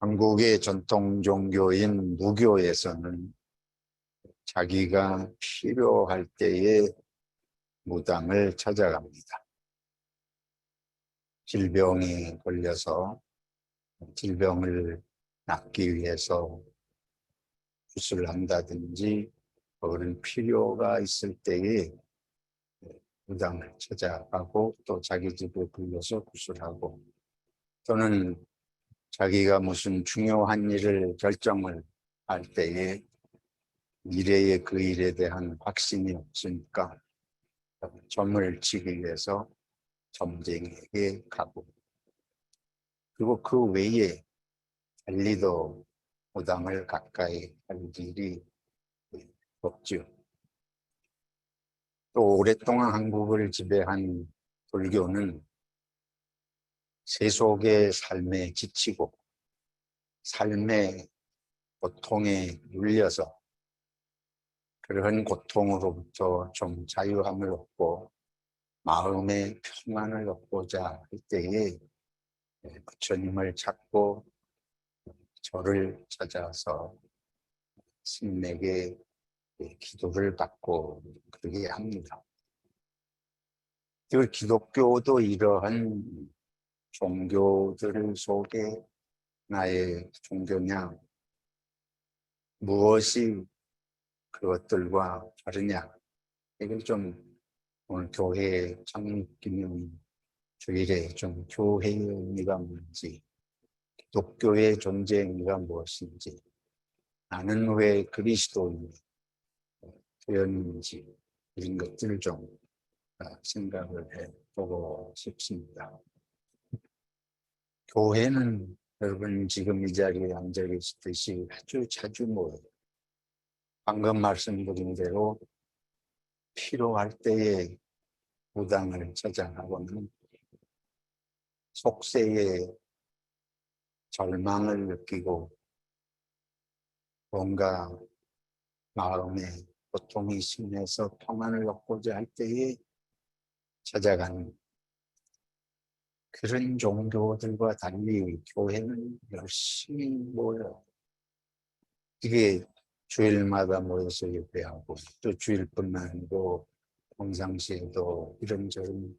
한국의 전통 종교인 무교에서는 자기가 필요할 때에 무당을 찾아갑니다. 질병이 걸려서 질병을 낫기 위해서 굿을 한다든지 그런 필요가 있을 때에 무당을 찾아가고 또 자기 집에 불러서 굿을 하고, 또는 자기가 무슨 중요한 일을 결정을 할 때에 미래의 그 일에 대한 확신이 없으니까 점을 치기 위해서 점쟁이에게 가고, 그리고 그 외에 달리도 무당을 가까이 할 일이 없죠. 또 오랫동안 한국을 지배한 불교는 세속의 삶에 지치고 삶의 고통에 눌려서 그런 고통으로부터 좀 자유함을 얻고 마음의 평안을 얻고자 할 때에 부처님을 찾고 절을 찾아서 스님에게 기도를 받고 그러게 합니다. 그 기독교도 이러한 종교들 속에 나의 종교냐, 무엇이 그것들과 다르냐, 이걸 좀 오늘 교회 창립기념 주일에 좀 교회의 의미가 뭔지, 기독교의 존재 의미가 무엇인지, 나는 왜 그리스도인이 되었는지, 이런 것들을 좀 생각을 해보고 싶습니다. 교회는 여러분 지금 이 자리에 앉아 계시듯이 아주 자주 모여요. 방금 말씀드린 대로 필요할 때에 무당을 찾아가고는 속세의 절망을 느끼고 뭔가 마음에 고통이 심해서 평안을 얻고자 할 때에 찾아가는 그런 종교들과 달리 교회는 열심히 모여요. 이게 주일마다 모여서 예배하고 또 주일뿐만 아니고 평상시에도 이런저런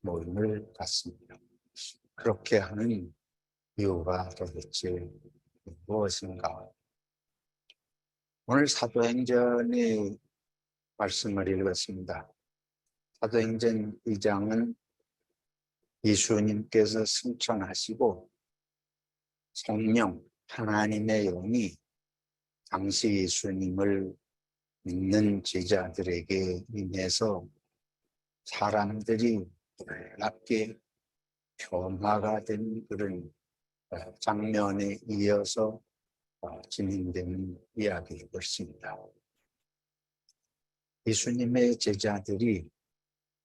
모임을 갖습니다. 그렇게 하는 이유가 도대체 무엇인가? 오늘 사도행전의 말씀을 읽었습니다. 사도행전 2장은 예수님께서 승천하시고 성령, 하나님의 영이 당시 예수님을 믿는 제자들에게 인해서 사람들이 놀랍게 변화가 된 그런 장면에 이어서 진행되는 이야기일 것입니다. 예수님의 제자들이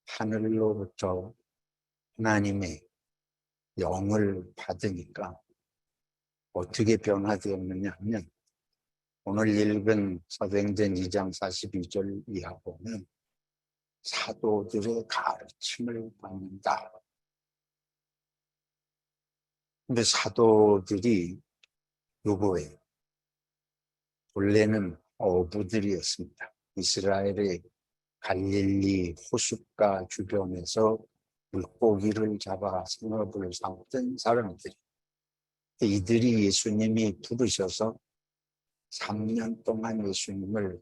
하늘로부터 하나님의 영을 받으니까 어떻게 변화되었느냐 하면, 오늘 읽은 사도행전 2장 42절 이하 보면 사도들의 가르침을 받는다. 근데 사도들이 누구예요? 원래는 어부들이었습니다. 이스라엘의 갈릴리 호숫가 주변에서 물고기를 잡아 생업을 삼던 사람들이, 이들이 예수님이 부르셔서 3년 동안 예수님을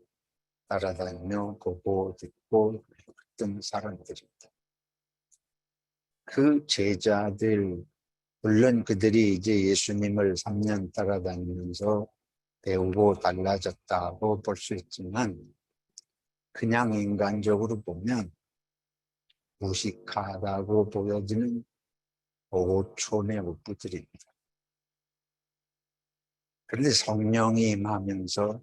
따라다니며 보고 듣고 했던 사람들입니다. 그 제자들, 물론 그들이 이제 예수님을 3년 따라다니면서 배우고 달라졌다고 볼 수 있지만, 그냥 인간적으로 보면 무식하다고 보여지는 오촌의 어부들입니다. 그런데 성령이 임하면서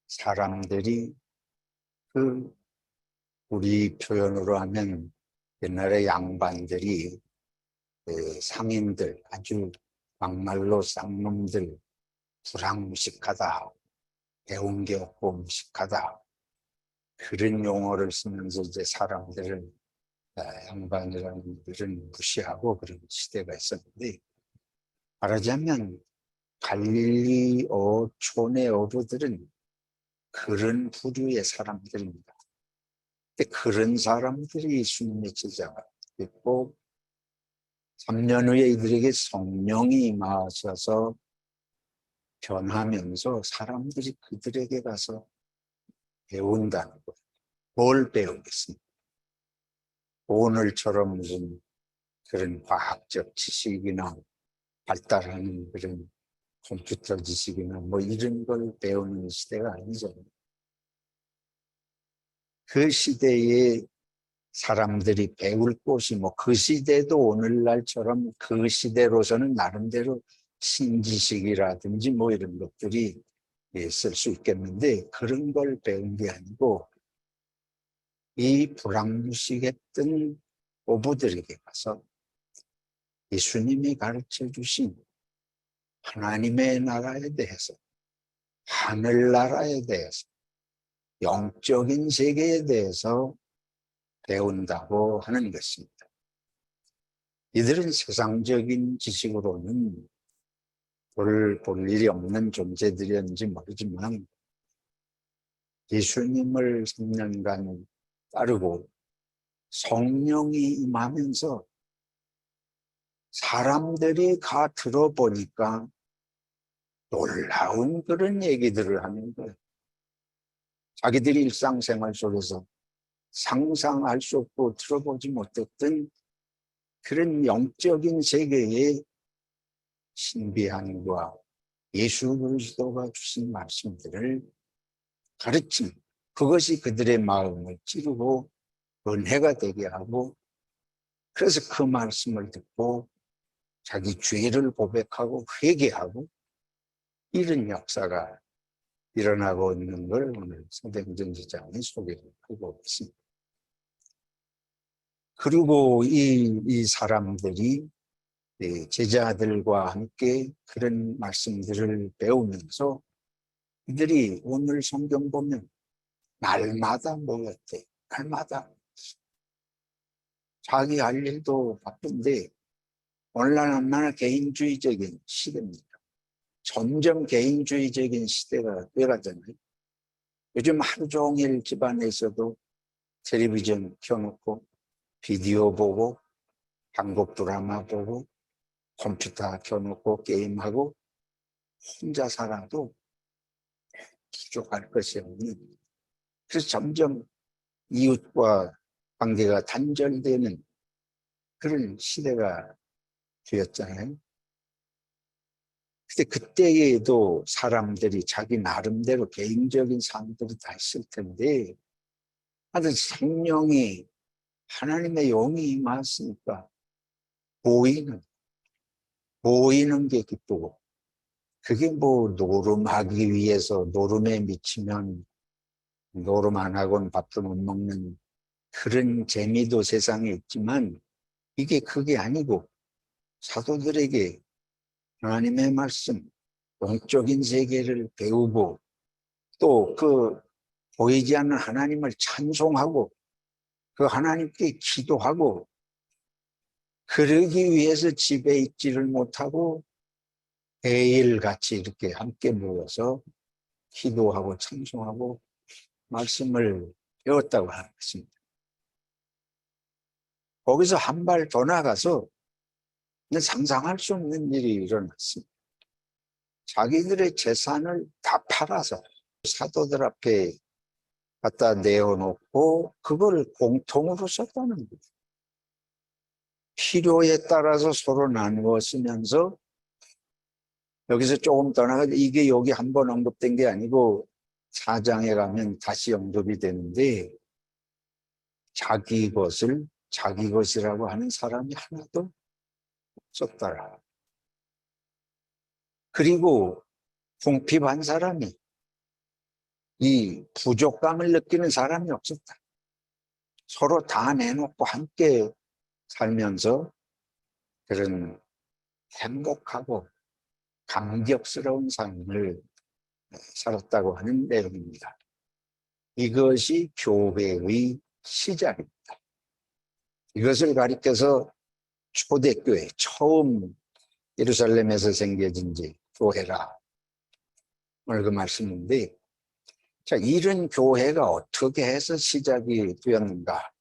사람들이 우리 표현으로 하면 옛날에 양반들이 상인들, 아주 막말로 쌍놈들, 불황무식하다, 배운 게 없고 무식하다, 그런 용어를 쓰면서 이제 사람들을 양반이라는 분들은 무시하고 그런 시대가 있었는데, 말하자면 갈릴리 촌의 어부들은 그런 부류의 사람들입니다. 근데 그런 사람들이 예수님의 제자가 됐고 3년 후에 이들에게 성령이 임하셔서 변하면서 사람들이 그들에게 가서 배운다는 거예요. 뭘 배우겠습니까? 오늘처럼 무슨 그런 과학적 지식이나 발달하는 그런 컴퓨터 지식이나 뭐 이런 걸 배우는 시대가 아니잖아요. 그 시대에 사람들이 배울 곳이 뭐 그 시대도 오늘날처럼 그 시대로서는 나름대로 신지식이라든지 뭐 이런 것들이 있을 수 있겠는데 그런 걸 배운 게 아니고 이 불황무식했던 어부들에게 가서 예수님이 가르쳐 주신 하나님의 나라에 대해서 하늘나라에 대해서 영적인 세계에 대해서 배운다고 하는 것입니다. 이들은 세상적인 지식으로는 볼 일이 없는 존재들이었는지 모르지만 예수님을 3년간 따르고 성령이 임하면서 사람들이 가 들어보니까 놀라운 그런 얘기들을 하는 거예요. 자기들이 일상생활 속에서 상상할 수 없고 들어보지 못했던 그런 영적인 세계의 신비함과 예수 그리스도가 주신 말씀들을 가르친 그것이 그들의 마음을 찌르고 은혜가 되게 하고 그래서 그 말씀을 듣고 자기 죄를 고백하고 회개하고 이런 역사가 일어나고 있는 걸 오늘 사도행전 2장에 소개하고 있습니다. 그리고 이 사람들이 제자들과 함께 그런 말씀들을 배우면서 이들이 오늘 성경 보면 날마다 모였대. 날마다. 자기 할 일도 바쁜데 오늘날 얼마나 개인주의적인 시대입니다. 점점 개인주의적인 시대가 돼가잖아요. 요즘 하루 종일 집안에서도 텔레비전 켜놓고 비디오 보고 한국 드라마 보고 컴퓨터 켜놓고 게임하고 혼자 살아도 부족할 것이 없는 그래서 점점 이웃과 관계가 단절되는 그런 시대가 되었잖아요. 근데 그때에도 사람들이 자기 나름대로 개인적인 삶들이 다 있을 텐데 하여튼 성령이 하나님의 영이 임했으니까 보이는 게 기쁘고 그게 뭐 노름하기 위해서 노름에 미치면 노름 안 하고는 밥도 못 먹는 그런 재미도 세상에 있지만 이게 그게 아니고 사도들에게 하나님의 말씀, 영적인 세계를 배우고 또 그 보이지 않는 하나님을 찬송하고 그 하나님께 기도하고 그러기 위해서 집에 있지를 못하고 매일같이 이렇게 함께 모여서 기도하고 찬송하고 말씀을 배웠다고 하는 것입니다. 거기서 한 발 더 나가서 상상할 수 없는 일이 일어났습니다. 자기들의 재산을 다 팔아서 사도들 앞에 갖다 내어놓고 그걸 공통으로 썼다는 거예요. 필요에 따라서 서로 나누어 쓰면서 여기서 조금 떠나가 이게 여기 한번 언급된 게 아니고 4장에 가면 다시 언급이 되는데 자기 것을 자기 것이라고 하는 사람이 하나도 없었더라. 그리고 궁핍한 사람이 이 부족감을 느끼는 사람이 없었다. 서로 다 내놓고 함께 살면서 그런 행복하고 감격스러운 삶을 살았다고 하는 내용입니다. 이것이 교회의 시작입니다. 이것을 가리켜서 초대교회 처음 예루살렘에서 생겨진 지 교회라. 오늘 그 말씀인데, 자, 이런 교회가 어떻게 해서 시작이 되었는가?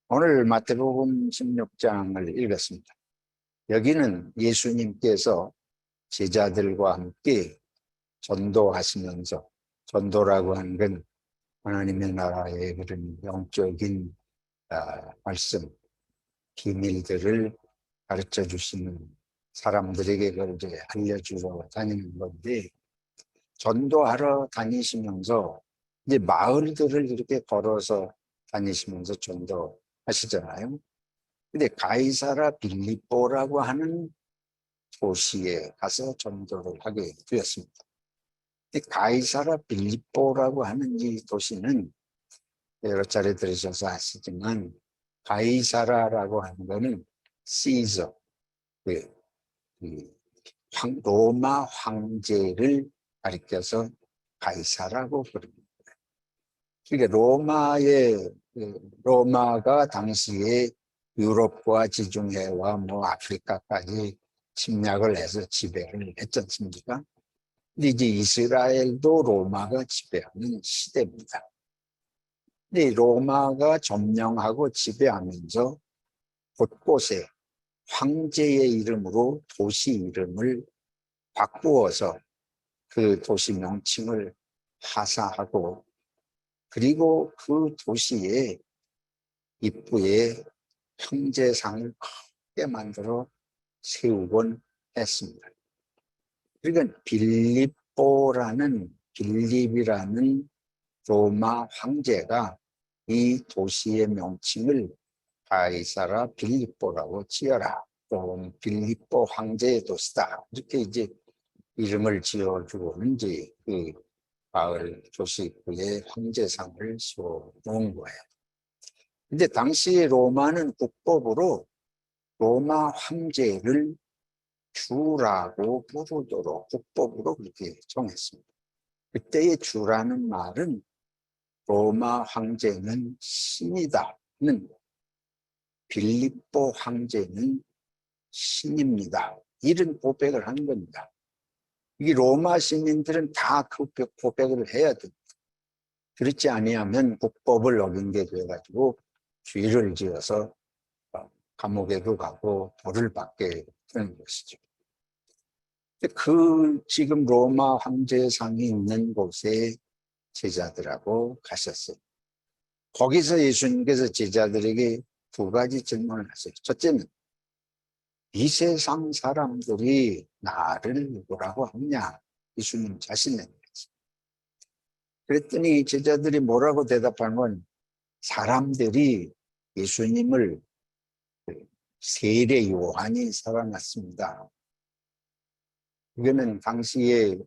오늘 마태복음 16장을 읽었습니다. 여기는 예수님께서 제자들과 함께 전도하시면서, 전도라고 하는 건 하나님의 나라의 그런 영적인 말씀, 비밀들을 가르쳐 주시는 사람들에게 그걸 이제 알려주러 다니는 건데, 전도하러 다니시면서 이제 마을들을 이렇게 걸어서 다니시면서 전도하시잖아요. 근데 가이사라 빌립보라고 하는 도시에 가서 전도를 하게 되었습니다. 근데 가이사라 빌립보라고 하는 이 도시는 여러 차례 들으셔서 아시지만, 가이사라라고 하는 거는 시저, 로마 황제를 가리켜서 가이사라고 부릅니다. 그러니까 로마가 당시에 유럽과 지중해와 아프리카까지 침략을 해서 지배를 했지 않습니까? 근데 이제 이스라엘도 로마가 지배하는 시대입니다. 근데 로마가 점령하고 지배하면서 곳곳에 황제의 이름으로 도시 이름을 바꾸어서 그 도시 명칭을 하사하고, 그리고 그 도시의 입구에 황제상을 크게 만들어 세우곤 했습니다. 그러니까 빌립이라는 로마 황제가 이 도시의 명칭을 가이사라 빌립보라고 지어라. 또 빌립보 황제의 도시다. 이렇게 이제 이름을 지어주고는 이제 그 마을 도시구에 황제상을 세워놓은 거예요. 근데 당시 로마는 국법으로 로마 황제를 주라고 부르도록 국법으로 그렇게 정했습니다. 그때의 주라는 말은 로마 황제는 신이다는, 빌립보 황제는 신입니다, 이런 고백을 하는 겁니다. 이 로마 시민들은 다 그 고백을 해야 됩니다. 그렇지 아니하면 국법을 어긴 게 돼가지고 죄를 지어서 감옥에도 가고 벌을 받게 되는 것이죠. 지금 로마 황제상이 있는 곳에 제자들하고 가셨어요. 거기서 예수님께서 제자들에게 두 가지 질문을 하세요. 첫째는, 이 세상 사람들이 나를 누구라고 하느냐? 예수님 자신에게. 그랬더니 제자들이 뭐라고 대답한 건, 사람들이 예수님을 세례 요한이 살아났습니다. 이거는 당시에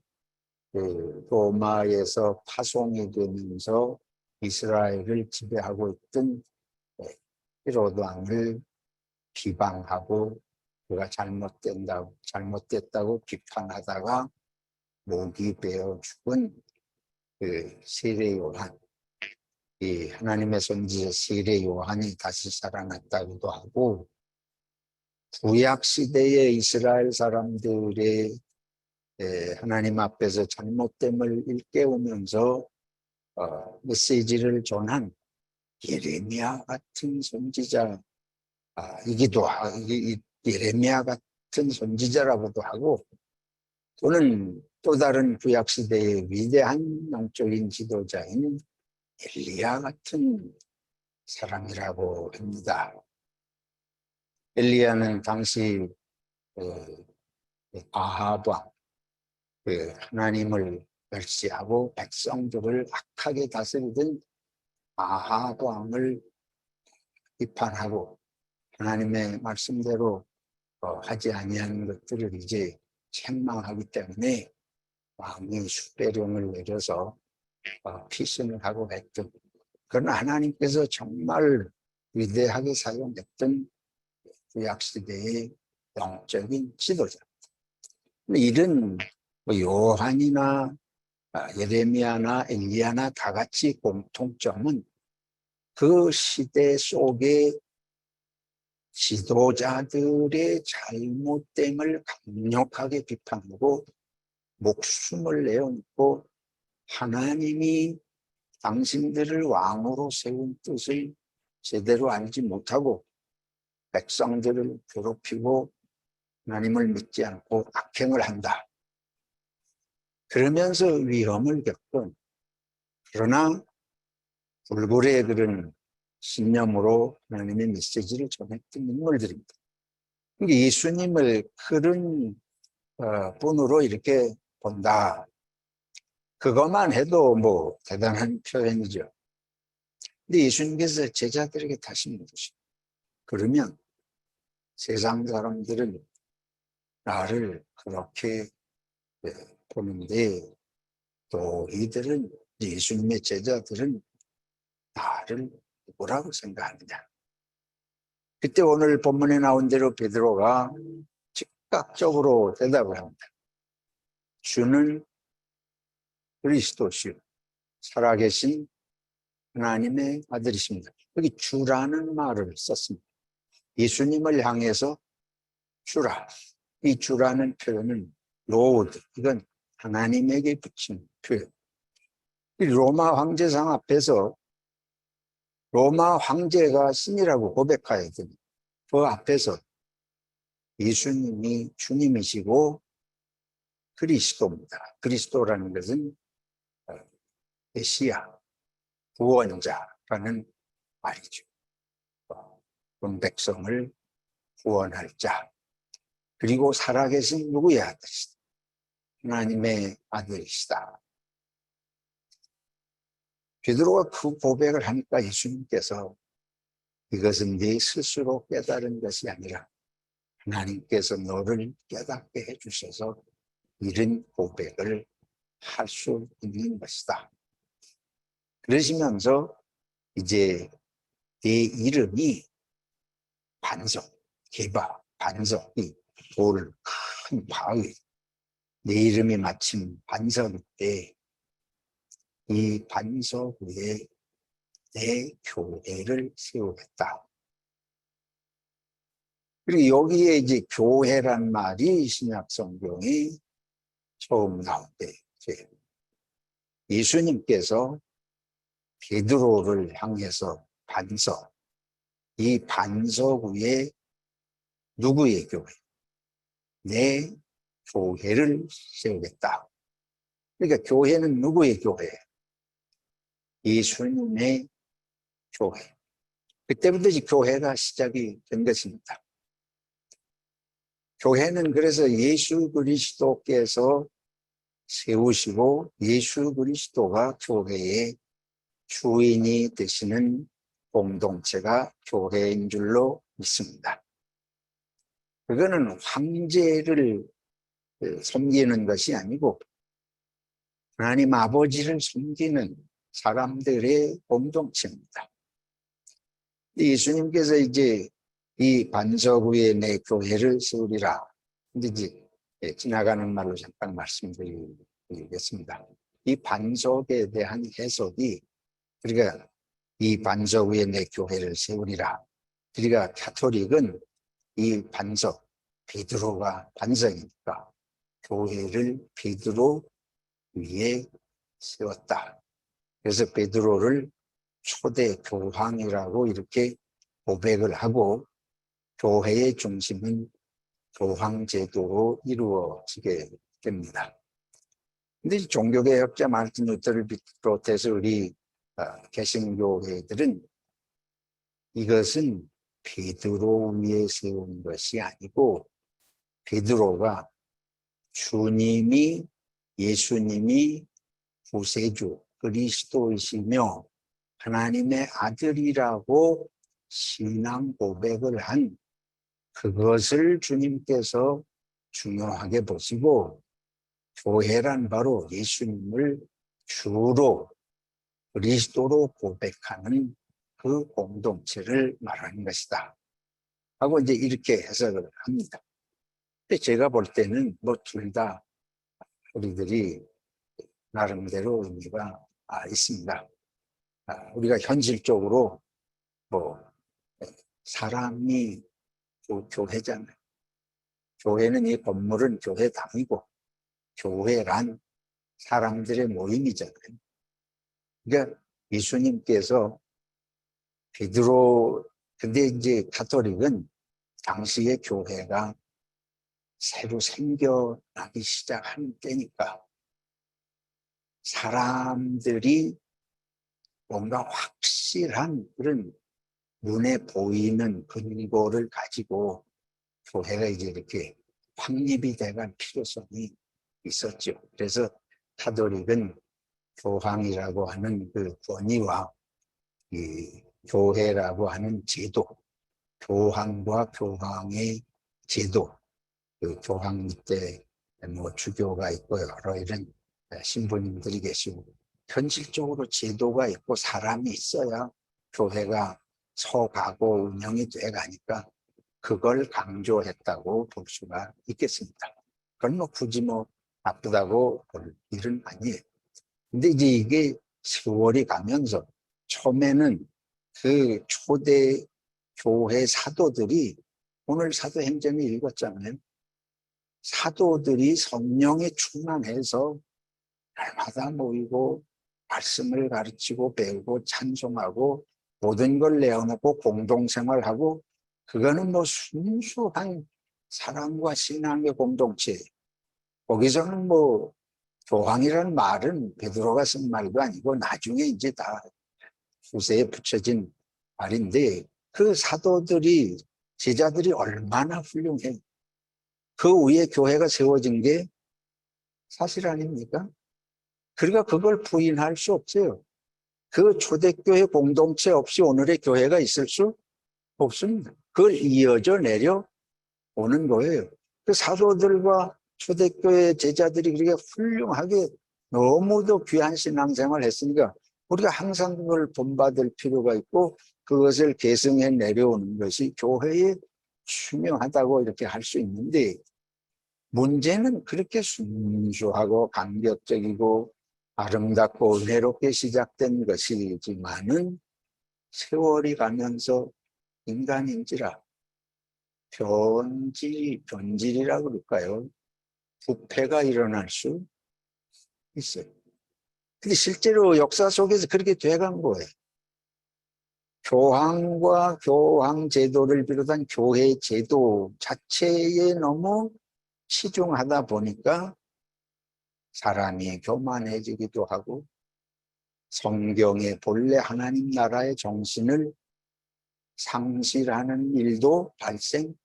로마에서 파송이 되면서 이스라엘을 지배하고 있던 헤로드 왕을 비방하고 그가 잘못됐다고 비판하다가 목이 베어 죽은 그 세례 요한, 이 하나님의 선지자 세례 요한이 다시 살아났다고도 하고, 구약 시대의 이스라엘 사람들의 하나님 앞에서 잘못됨을 일깨우면서 메시지를 전한 예레미야 같은 선지자, 예레미야 같은 선지자라고도 하고, 또는 또 다른 구약 시대의 위대한 영적인 지도자인 엘리야 같은 사람이라고 합니다. 엘리야는 당시 아합 왕, 하나님을 멸시하고 백성들을 악하게 다스리던 아합 왕을 비판하고 하나님의 말씀대로 하지 아니하는 것들을 이제 책망하기 때문에 왕이 수배령을 내려서 피신을 하고 했던, 그러나 하나님께서 정말 위대하게 사용했던 구약시대의 영적인 지도자. 이런 요한이나 예레미야나 엘리야나 다 같이 공통점은 그 시대 속에 지도자들의 잘못됨을 강력하게 비판하고 목숨을 내어놓고 하나님이 당신들을 왕으로 세운 뜻을 제대로 알지 못하고 백성들을 괴롭히고 하나님을 믿지 않고 악행을 한다. 그러면서 위험을 겪은, 그러나 불굴의 그런 신념으로 하나님의 메시지를 전했던 인물들입니다. 예수님을 그런 분으로 이렇게 본다. 그것만 해도 뭐 대단한 표현이죠. 근데 예수님께서 제자들에게 다시 물으시고, 그러면 세상 사람들은 나를 그렇게 보는데 또 이들은, 예수님의 제자들은 나를 뭐라고 생각하느냐. 그때 오늘 본문에 나온 대로 베드로가 즉각적으로 대답을 합니다. 주는 그리스도시요 살아계신 하나님의 아들이십니다. 여기 주라는 말을 썼습니다. 예수님을 향해서 주라. 이 주라는 표현은 로드, 이건 하나님에게 붙인 표현. 이 로마 황제상 앞에서 로마 황제가 신이라고 고백해야 됩니다. 그 앞에서 예수님이 주님이시고 그리스도입니다. 그리스도라는 것은 메시아, 구원자라는 말이죠. 온 백성을 구원할 자, 그리고 살아계신 누구의 아들이시다? 하나님의 아들이시다. 베드로가 그 고백을 하니까 예수님께서 이것은 네 스스로 깨달은 것이 아니라 하나님께서 너를 깨닫게 해주셔서 이런 고백을 할 수 있는 것이다. 그러시면서 이제 내 이름이 반석, 개바, 반석이 돌 큰 바위, 내 이름이 마침 반석인데 이 반석 위에 내 교회를 세우겠다. 그리고 여기에 이제 교회란 말이 신약 성경이 처음 나올 때 예수님께서 베드로를 향해서 반석, 이 반석 위에 누구의 교회? 내 교회를 세우겠다. 그러니까 교회는 누구의 교회? 예수님의 교회. 그때부터 이제 교회가 시작이 된 것입니다. 교회는 그래서 예수 그리스도께서 세우시고 예수 그리스도가 교회의 주인이 되시는 공동체가 교회인 줄로 믿습니다. 그거는 황제를 섬기는 것이 아니고 하나님 아버지를 섬기는 사람들의 공동체입니다. 예수님께서 이제 이 반석 위에 내 교회를 세우리라. 근데 이제 지나가는 말로 잠깐 말씀드리겠습니다. 이 반석에 대한 해석이, 그러니까 이 반석 위에 내 교회를 세우리라. 그러니까 가톨릭은 이 반석, 베드로가 반석이니까 교회를 베드로 위에 세웠다. 그래서 베드로를 초대 교황이라고 이렇게 고백을 하고 교회의 중심은 교황제도로 이루어지게 됩니다. 근데 종교개혁자 마르틴 루터를 비롯해서 우리 개신교회들은 이것은 베드로 위에 세운 것이 아니고 베드로가 예수님이 구세주 그리스도이시며 하나님의 아들이라고 신앙 고백을 한 그것을 주님께서 중요하게 보시고 교회란 바로 예수님을 주로 그리스도로 고백하는 그 공동체를 말하는 것이다 하고 이제 이렇게 해석을 합니다. 근데 제가 볼 때는 뭐 둘 다 우리들이 나름대로 의미가 있습니다. 우리가 현실적으로 뭐 사람이 교회잖아요. 교회는 이 건물은 교회당이고 교회란 사람들의 모임이잖아요. 그러니까 예수님께서 베드로, 근데 이제 가톨릭은 당시의 교회가 새로 생겨나기 시작하는 때니까 사람들이 뭔가 확실한 그런 눈에 보이는 근거를 가지고 교회가 이제 이렇게 확립이 돼갈 필요성이 있었죠. 그래서 가톨릭은 교황이라고 하는 그 권위와 이 교회라고 하는 제도, 교황과 교황의 제도, 그 교황 밑에 뭐 주교가 있고 여러 이런 신부님들이 계시고 현실적으로 제도가 있고 사람이 있어야 교회가 서가고 운영이 돼 가니까 그걸 강조했다고 볼 수가 있겠습니다. 그건 뭐 굳이 뭐 나쁘다고 볼 일은 아니에요. 근데 이제 이게 세월이 가면서 처음에는 그 초대 교회 사도들이 오늘 사도행전을 읽었잖아요. 사도들이 성령에 충만해서 날마다 모이고 말씀을 가르치고 배우고 찬송하고 모든 걸 내어놓고 공동생활하고 그거는 뭐 순수한 사랑과 신앙의 공동체. 거기서는 뭐 교황이라는 말은 베드로가 쓴 말도 아니고 나중에 이제 다 후세에 붙여진 말인데 그 사도들이 제자들이 얼마나 훌륭해. 그 위에 교회가 세워진 게 사실 아닙니까? 그러니까 그걸 부인할 수 없어요. 그 초대교회 공동체 없이 오늘의 교회가 있을 수 없습니다. 그걸 이어져 내려오는 거예요. 그 사도들과 초대교회 제자들이 그렇게 훌륭하게 너무도 귀한 신앙생활을 했으니까 우리가 항상 그걸 본받을 필요가 있고 그것을 계승해 내려오는 것이 교회의 중요하다고 이렇게 할 수 있는데 문제는 그렇게 순수하고 감격적이고 아름답고 은혜롭게 시작된 것이지만은 세월이 가면서 인간인지라 변질이라 그럴까요? 부패가 일어날 수 있어요. 근데 실제로 역사 속에서 그렇게 돼간 거예요. 교황과 교황 제도를 비롯한 교회 제도 자체에 너무 치중하다 보니까 사람이 교만해지기도 하고 성경의 본래 하나님 나라의 정신을 상실하는 일도 발생하죠.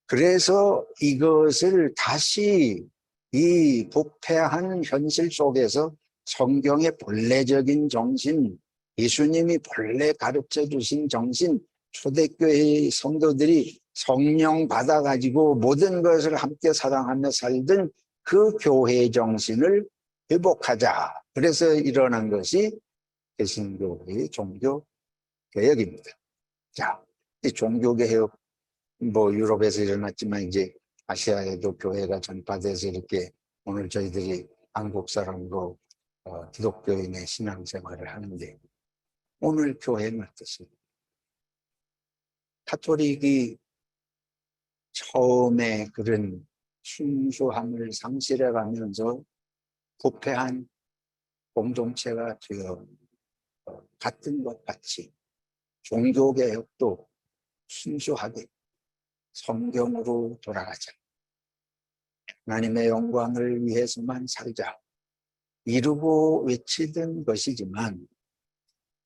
그래서 이것을 다시 이 부패한 현실 속에서 성경의 본래적인 정신, 예수님이 본래 가르쳐 주신 정신, 초대교회의 성도들이 성령 받아가지고 모든 것을 함께 사랑하며 살던 그 교회의 정신을 회복하자. 그래서 일어난 것이 개신교회의 종교개혁입니다. 자, 이 종교개혁, 뭐 유럽에서 일어났지만 이제 아시아에도 교회가 전파돼서 이렇게 오늘 저희들이 한국 사람으로 기독교인의 신앙생활을 하는데 오늘 교회는 어떻습니까? 가톨릭이 처음에 그런 순수함을 상실해가면서 부패한 공동체가 되어 같은 것 같이 종교개혁도 순수하게 성경으로 돌아가자. 하나님의 영광을 위해서만 살자. 이루고 외치던 것이지만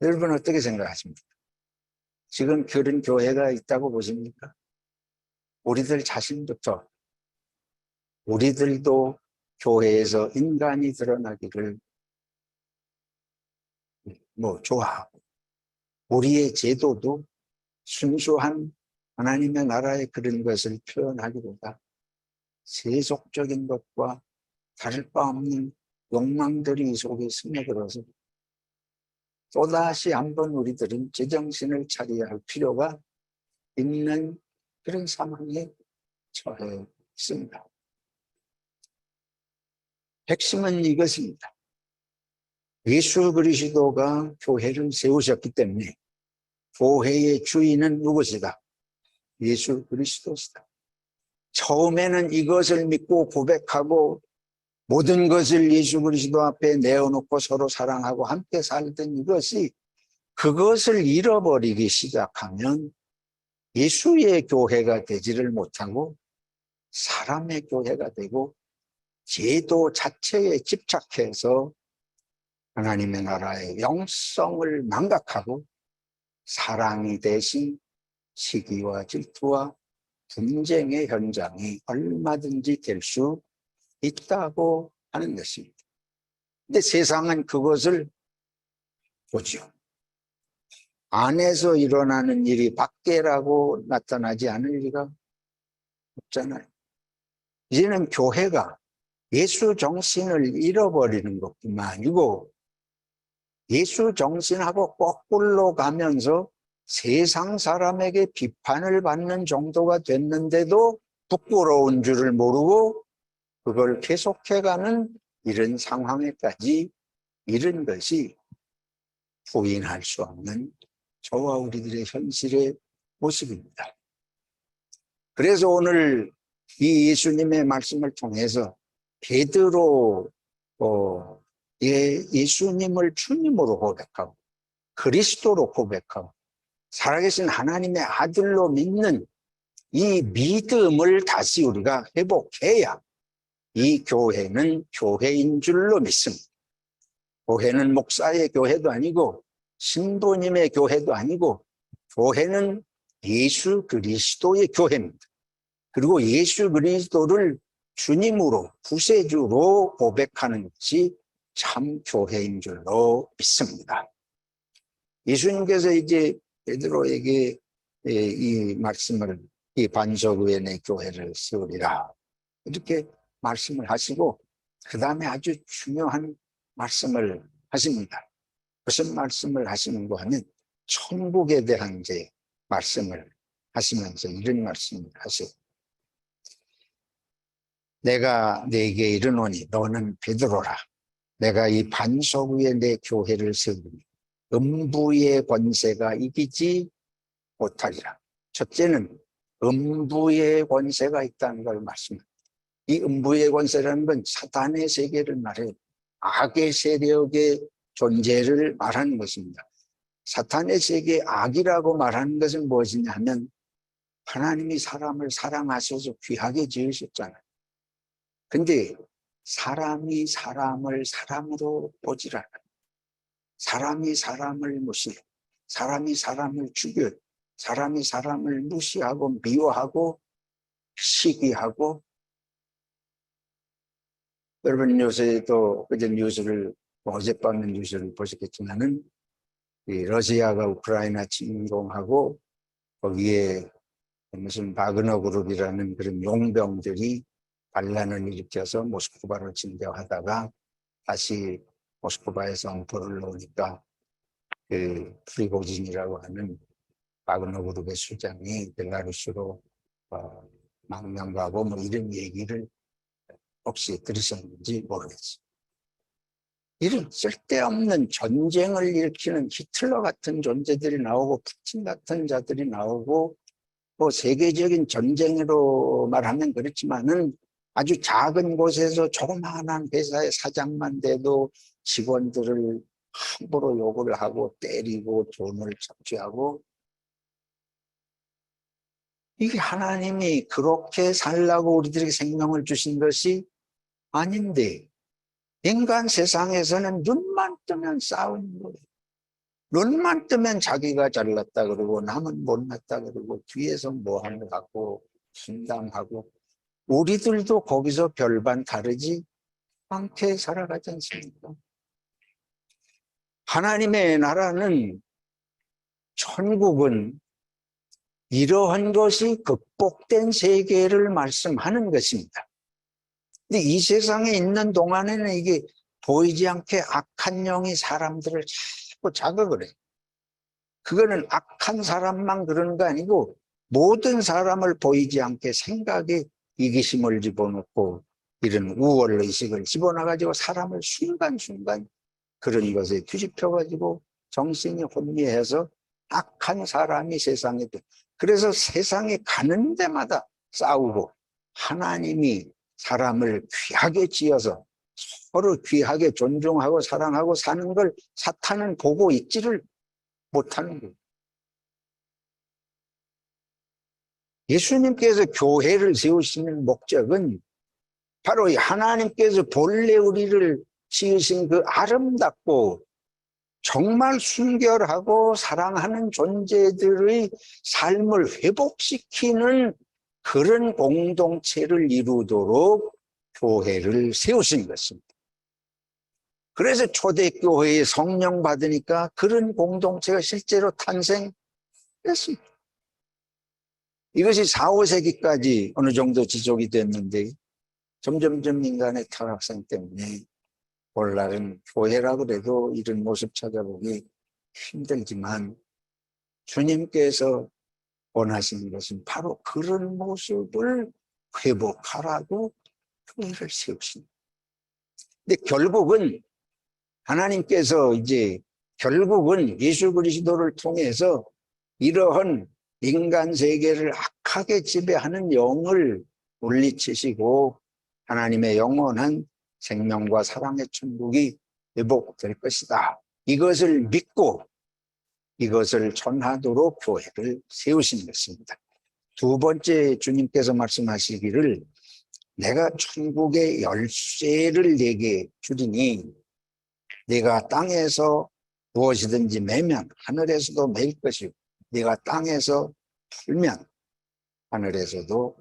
여러분 어떻게 생각하십니까? 지금 그런 교회가 있다고 보십니까? 우리들 자신부터 우리들도 교회에서 인간이 드러나기를 좋아하고 우리의 제도도 순수한 하나님의 나라의 그런 것을 표현하기보다 세속적인 것과 다를 바 없는 욕망들이 이 속에 스며들어서 또다시 한번 우리들은 제정신을 차려야 할 필요가 있는 그런 상황에 처해 있습니다. 핵심은 이것입니다. 예수 그리스도가 교회를 세우셨기 때문에 교회의 주인은 누구시다? 예수 그리스도시다. 처음에는 이것을 믿고 고백하고 모든 것을 예수 그리스도 앞에 내어놓고 서로 사랑하고 함께 살던 이것이, 그것을 잃어버리기 시작하면 예수의 교회가 되지를 못하고 사람의 교회가 되고 제도 자체에 집착해서 하나님의 나라의 영성을 망각하고 사랑이 대신 시기와 질투와 분쟁의 현장이 얼마든지 될 수 있다고 하는 것입니다. 근데 세상은 그것을 보죠. 안에서 일어나는 일이 밖에라고 나타나지 않을 리가 없잖아요. 이제는 교회가 예수 정신을 잃어버리는 것뿐만 아니고 예수 정신하고 거꾸로 가면서 세상 사람에게 비판을 받는 정도가 됐는데도 부끄러운 줄을 모르고 그걸 계속해가는 이런 상황에까지 이른 것이 부인할 수 없는 저와 우리들의 현실의 모습입니다. 그래서 오늘 이 예수님의 말씀을 통해서 베드로 예수님을 주님으로 고백하고 그리스도로 고백하고 살아계신 하나님의 아들로 믿는 이 믿음을 다시 우리가 회복해야 이 교회는 교회인 줄로 믿습니다. 교회는 목사의 교회도 아니고 신부님의 교회도 아니고 교회는 예수 그리스도의 교회입니다. 그리고 예수 그리스도를 주님으로 구세주로 고백하는 것이 참 교회인 줄로 믿습니다. 예수님께서 이제 베드로에게 이 말씀을, 이 반석 위에 내 교회를 세우리라 이렇게 말씀을 하시고 그 다음에 아주 중요한 말씀을 하십니다. 무슨 말씀을 하시는가 하면 천국에 대한 이제 말씀을 하시면서 이런 말씀을 하세요. 내가 네게 이르노니 너는 베드로라. 내가 이 반석 위에 내 교회를 세우리니 음부의 권세가 이기지 못하리라. 첫째는 음부의 권세가 있다는 걸 말씀합니다. 이 음부의 권세라는 건 사탄의 세계를 말해요. 악의 세력의 존재를 말하는 것입니다. 사탄의 세계 악이라고 말하는 것은 무엇이냐 하면 하나님이 사람을 사랑하셔서 귀하게 지으셨잖아요. 근데 사람이 사람을 사람으로 보질 않아요. 사람이 사람을 무시해, 사람이 사람을 죽여, 사람이 사람을 무시하고 미워하고 시기하고. 여러분 요새도 어제 뉴스를, 어젯밤에 뉴스를 보셨겠지만은 이 러시아가 우크라이나 침공하고 거기에 무슨 바그너 그룹이라는 그런 용병들이 반란을 일으켜서 모스크바로 진격하다가 다시 모스크바에서 엄포를 놓으니까 그 프리고진이라고 하는 바그너 그룹의 수장이 벨라루스로 망명가고 뭐 이런 얘기를 혹시 들으셨는지 모르겠어요. 이런 쓸데없는 전쟁을 일으키는 히틀러 같은 존재들이 나오고 푸틴 같은 자들이 나오고 뭐 세계적인 전쟁으로 말하면 그렇지만은 아주 작은 곳에서 조그마한 회사의 사장만 돼도 직원들을 함부로 욕을 하고 때리고 돈을 착취하고, 이게 하나님이 그렇게 살라고 우리들에게 생명을 주신 것이 아닌데 인간 세상에서는 눈만 뜨면 싸우는 거예요. 눈만 뜨면 자기가 잘났다 그러고 남은 못났다 그러고 뒤에서 뭐하는 것 같고 분담하고, 우리들도 거기서 별반 다르지 않게 살아가지 않습니까? 하나님의 나라는, 천국은 이러한 것이 극복된 세계를 말씀하는 것입니다. 근데 이 세상에 있는 동안에는 이게 보이지 않게 악한 영이 사람들을 자꾸 자극을 해요. 그거는 악한 사람만 그러는 거 아니고 모든 사람을 보이지 않게 생각에 이기심을 집어넣고 이런 우월의식을 집어넣어가지고 사람을 순간순간 그런 것에 뒤집혀가지고 정신이 혼미해서 악한 사람이 세상에 그래서 세상에 가는 데마다 싸우고 하나님이 사람을 귀하게 지어서 서로 귀하게 존중하고 사랑하고 사는 걸 사탄은 보고 있지를 못하는 거예요. 예수님께서 교회를 세우시는 목적은 바로 하나님께서 본래 우리를 지으신 그 아름답고 정말 순결하고 사랑하는 존재들의 삶을 회복시키는 그런 공동체를 이루도록 교회를 세우신 것입니다. 그래서 초대교회에 성령 받으니까 그런 공동체가 실제로 탄생했습니다. 이것이 4, 5세기까지 어느 정도 지속이 됐는데 점점점 인간의 타락성 때문에 오늘날은 교회라고 해도 이런 모습 찾아보기 힘들지만 주님께서 원하시는 것은 바로 그런 모습을 회복하라고 교회를 세우십니다. 근데 결국은 하나님께서 결국은 예수 그리스도를 통해서 이러한 인간 세계를 악하게 지배하는 영을 물리치시고 하나님의 영원한 생명과 사랑의 천국이 회복될 것이다. 이것을 믿고 이것을 전하도록 교회를 세우신 것입니다. 두 번째 주님께서 말씀하시기를 내가 천국의 열쇠를 내게 주리니 네가 땅에서 무엇이든지 매면 하늘에서도 매일 것이고 네가 땅에서 풀면 하늘에서도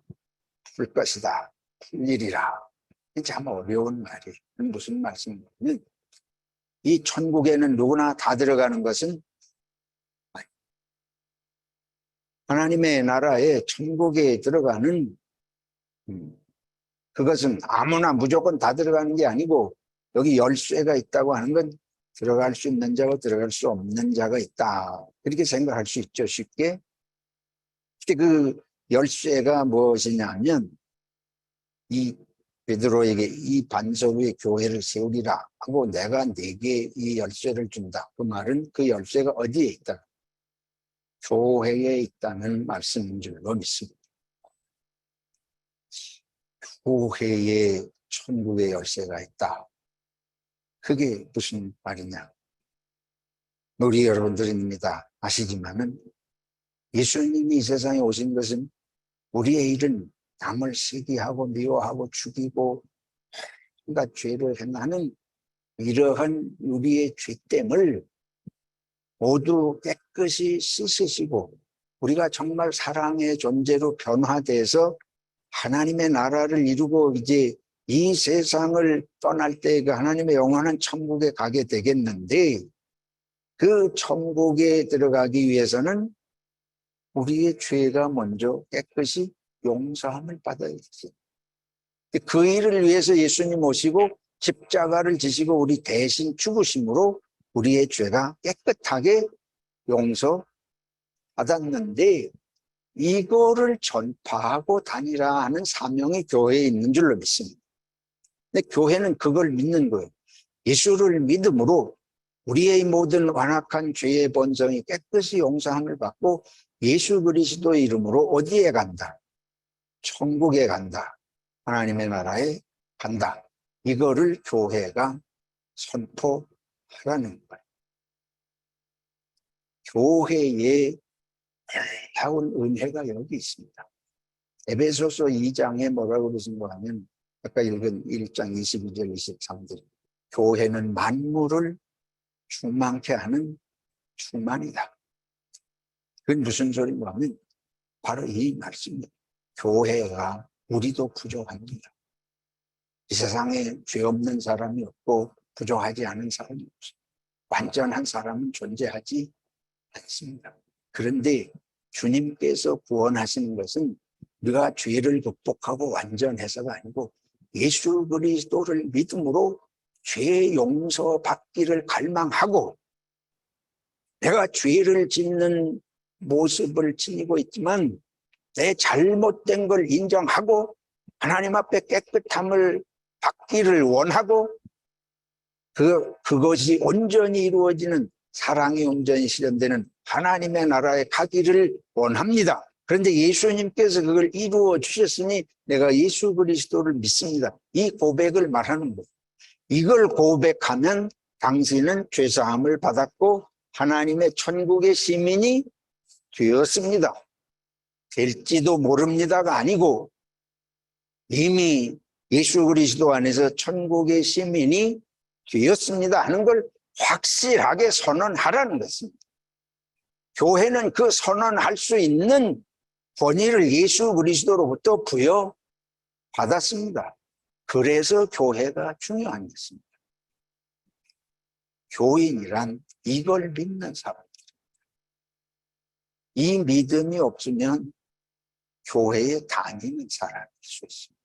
풀 것이다. 풀리리라. 참 어려운 말이에요. 무슨 말씀이냐면 이 천국에는 누구나 다 들어가는 것은 하나님의 나라에 천국에 들어가는 그것은 아무나 무조건 다 들어가는 게 아니고 여기 열쇠가 있다고 하는 건 들어갈 수 있는 자와 들어갈 수 없는 자가 있다. 그렇게 생각할 수 있죠. 쉽게. 그 열쇠가 무엇이냐 하면 이 베드로에게 이 반석 위에 교회를 세우리라 하고 내가 네게 이 열쇠를 준다. 그 말은 그 열쇠가 어디에 있다? 교회에 있다는 말씀인 줄로 믿습니다. 교회에 천국의 열쇠가 있다. 그게 무슨 말이냐? 우리 여러분들입니다. 아시지만은 예수님이 이 세상에 오신 것은 우리의 일은 남을 시기하고 미워하고 죽이고 그러니까 죄를 행하는 이러한 우리의 죄됨을 모두 깨끗이 씻으시고 우리가 정말 사랑의 존재로 변화돼서 하나님의 나라를 이루고 이제 이 세상을 떠날 때 그 하나님의 영원한 천국에 가게 되겠는데 그 천국에 들어가기 위해서는 우리의 죄가 먼저 깨끗이 용서함을 받아야 되지. 그 일을 위해서 예수님 오시고 십자가를 지시고 우리 대신 죽으심으로 우리의 죄가 깨끗하게 용서받았는데 이거를 전파하고 다니라 하는 사명이 교회에 있는 줄로 믿습니다. 근데 교회는 그걸 믿는 거예요. 예수를 믿음으로 우리의 모든 완악한 죄의 본성이 깨끗이 용서함을 받고 예수 그리스도의 이름으로 어디에 간다? 천국에 간다. 하나님의 나라에 간다. 이거를 교회가 선포하라는 거예요. 교회에 놀라운 은혜가 여기 있습니다. 에베소서 2장에 뭐라고 그러신가 하면 아까 읽은 1장 22절 23절 교회는 만물을 충만케 하는 충만이다. 그건 무슨 소리인가 하면 바로 이 말씀입니다. 교회가 우리도 부족합니다. 이 세상에 죄 없는 사람이 없고 부족하지 않은 사람이 없어요. 완전한 사람은 존재하지 않습니다. 그런데 주님께서 구원하시는 것은 우리가 죄를 극복하고 완전해서가 아니고 예수 그리스도를 믿음으로 죄 용서받기를 갈망하고 내가 죄를 짓는 모습을 지니고 있지만 내 잘못된 걸 인정하고 하나님 앞에 깨끗함을 받기를 원하고 그것이 온전히 이루어지는 사랑이 온전히 실현되는 하나님의 나라에 가기를 원합니다. 그런데 예수님께서 그걸 이루어 주셨으니 내가 예수 그리스도를 믿습니다. 이 고백을 말하는 거예요. 이걸 고백하면 당신은 죄사함을 받았고 하나님의 천국의 시민이 되었습니다. 될지도 모릅니다가 아니고 이미 예수 그리스도 안에서 천국의 시민이 되었습니다 하는 걸 확실하게 선언하라는 것입니다. 교회는 그 선언할 수 있는 권위를 예수 그리스도로부터 부여받았습니다. 그래서 교회가 중요한 것입니다. 교인이란 이걸 믿는 사람. 이 믿음이 없으면 교회에 다니는 사람일 수 있습니다.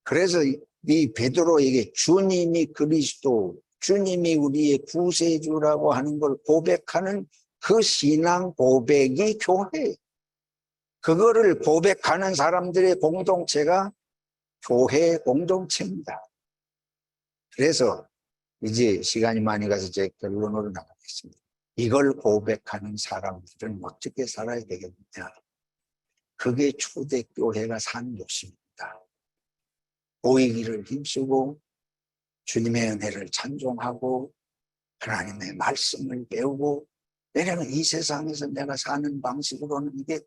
그래서 이 베드로에게 주님이 그리스도, 주님이 우리의 구세주라고 하는 걸 고백하는 그 신앙 고백이 교회예요. 그거를 고백하는 사람들의 공동체가 교회 공동체입니다. 그래서 이제 시간이 많이 가서 제 결론으로 나가겠습니다. 이걸 고백하는 사람들은 어떻게 살아야 되겠느냐. 그게 초대교회가 산 모습입니다. 보이기를 힘쓰고 주님의 은혜를 찬송하고 하나님의 말씀을 배우고, 왜냐하면 이 세상에서 내가 사는 방식으로는 이게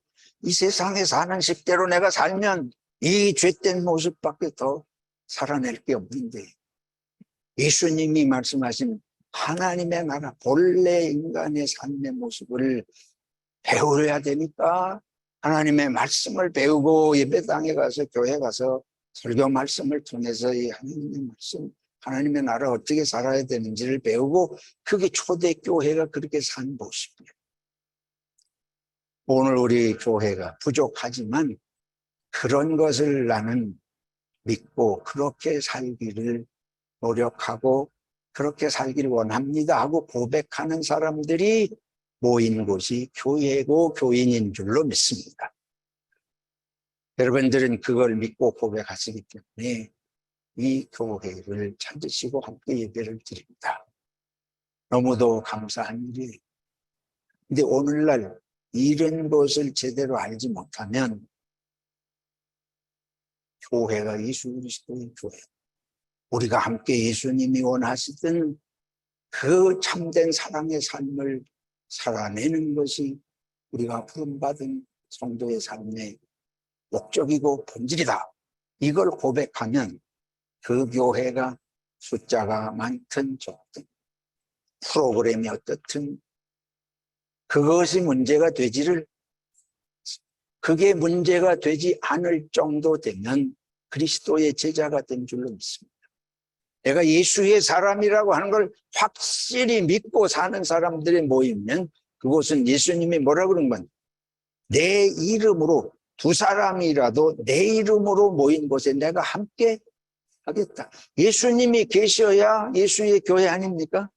이 세상에 사는 식대로 내가 살면 이 죄된 모습밖에 더 살아낼 게 없는데 예수님이 말씀하신 하나님의 나라 본래 인간의 삶의 모습을 배워야 되니까 하나님의 말씀을 배우고 예배당에 가서 교회 가서 설교 말씀을 통해서 이 하나님의 말씀, 하나님의 나라 어떻게 살아야 되는지를 배우고 그게 초대교회가 그렇게 산 모습이에요. 오늘 우리 교회가 부족하지만 그런 것을 나는 믿고 그렇게 살기를 노력하고 그렇게 살기를 원합니다 하고 고백하는 사람들이 모인 곳이 교회고 교인인 줄로 믿습니다. 여러분들은 그걸 믿고 고백하시기 때문에 이 교회를 찾으시고 함께 예배를 드립니다. 너무도 감사한 일이에요. 근데 오늘날 이런 것을 제대로 알지 못하면 교회가 예수 그리스도의 교회, 우리가 함께 예수님이 원하시던 그 참된 사랑의 삶을 살아내는 것이 우리가 부름받은 성도의 삶의 목적이고 본질이다. 이걸 고백하면 그 교회가 숫자가 많든 적든 프로그램이 어떻든 그것이 문제가 되지를, 그게 문제가 되지 않을 정도 되면 그리스도의 제자가 된 줄로 믿습니다. 내가 예수의 사람이라고 하는 걸 확실히 믿고 사는 사람들이 모이면 그곳은 예수님이 뭐라 그런 건 내 이름으로, 두 사람이라도 내 이름으로 모인 곳에 내가 함께 하겠다. 예수님이 계셔야 예수의 교회 아닙니까?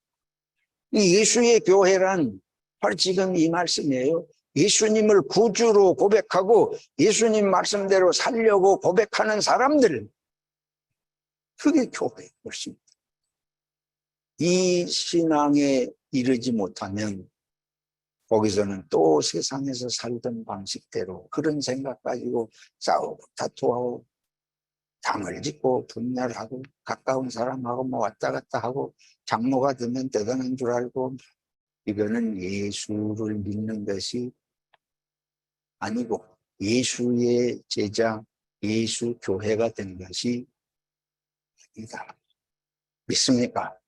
이 예수의 교회란 바로 지금 이 말씀이에요. 예수님을 구주로 고백하고 예수님 말씀대로 살려고 고백하는 사람들, 그게 교회의 것입니다. 이 신앙에 이르지 못하면 거기서는 또 세상에서 살던 방식대로 그런 생각 가지고 싸우고 다투하고 당을 짓고 분열하고 가까운 사람하고 뭐 왔다 갔다 하고 장로가 되면 대단한 줄 알고, 이거는 예수를 믿는 것이 아니고 예수의 제자, 예수 교회가 된 것이 아니다. 믿습니까?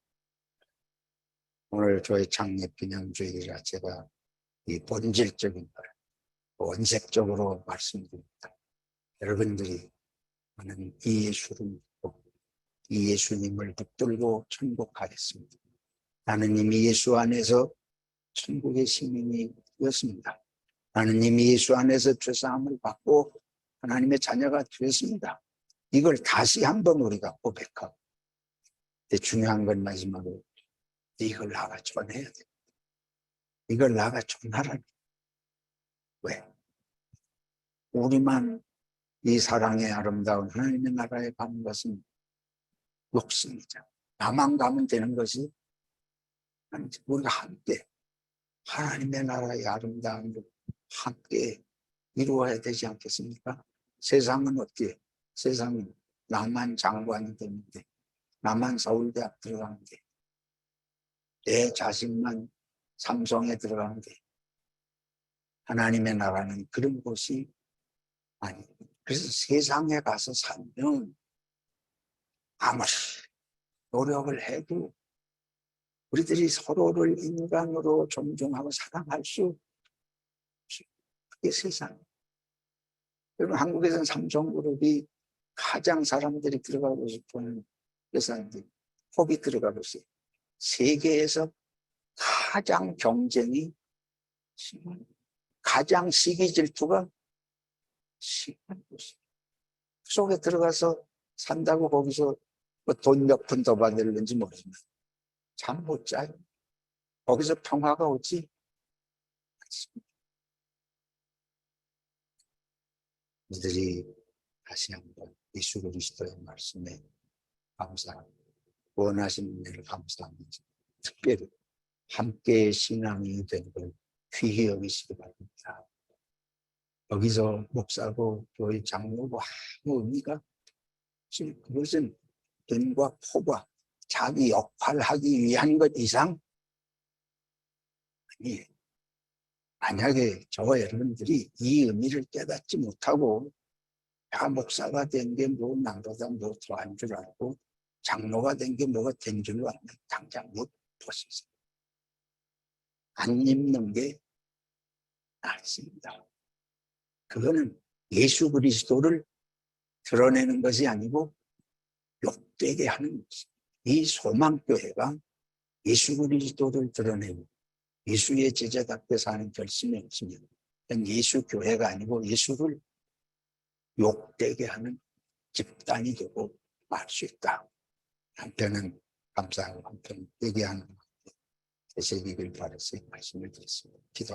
오늘 저희 창립 기념주일이라 제가 이 본질적인 걸 원색적으로 말씀드립니다. 여러분들이 저는 이 예수를 믿고 이 예수님을 붙들고 천국하겠습니다. 나는 이미 예수 안에서 천국의 시민이 되었습니다. 나는 이미 예수 안에서 죄사함을 받고 하나님의 자녀가 되었습니다. 이걸 다시 한번 우리가 고백하고, 근데 중요한 건 마지막으로 이걸 나가 전해야 돼. 이걸 나가 전하라니. 왜? 우리만 이 사랑의 아름다운 하나님의 나라에 가는 것은 욕심이죠. 나만 가면 되는 것이 아니지. 우리가 함께 하나님의 나라의 아름다움을 함께 이루어야 되지 않겠습니까? 세상은 어떻게? 세상은 나만 장관이 되는데, 나만 서울대학 들어가는데, 내 자식만 삼성에 들어가는데, 하나님의 나라는 그런 곳이 아니에요. 그래서 세상에 가서 살면 아무리 노력을 해도 우리들이 서로를 인간으로 존중하고 사랑할 수 없어요. 그게 세상. 여러분, 한국에서는 삼성그룹이 가장 사람들이 들어가고 싶은 회사인데 법이 들어가고 있어요. 세계에서 가장 경쟁이 심한, 가장 시기 질투가 심한 곳이에요. 그 속에 들어가서 산다고 거기서 뭐 돈 몇 푼 더 받을는지 모르지만 잠 못 자요. 거기서 평화가 오지 않습니다. 우리들이 다시 한번 예수 그리스도의 말씀에 감사하고 원하시는 일을 감사하면서 특별히 함께 신앙이 된 걸 귀히 여기시기 바랍니다. 여기서 목사고 교회 장로고 아무 의미가 없습니다. 그것은 돈과 포과 자기 역할하기 위한 것 이상 아니에요. 만약에 저와 여러분들이 이 의미를 깨닫지 못하고 내가 목사가 된 게 뭐 나보다 뭐 더한 줄 알고 장로가 된 게 뭐가 된 줄 알면 당장 못 보셨어요. 안 입는 게 낫습니다. 그거는 예수 그리스도를 드러내는 것이 아니고 욕되게 하는 것입니다. 이 소망교회가 예수 그리스도를 드러내고 예수의 제자답게 사는 결심이 없으면 예수 교회가 아니고 예수를 욕되게 하는 집단이 되고 말 수 있다. 한편은 감사하고 한편 얘기하는 되새기길 바라서 말씀을 드렸습니다. 기도.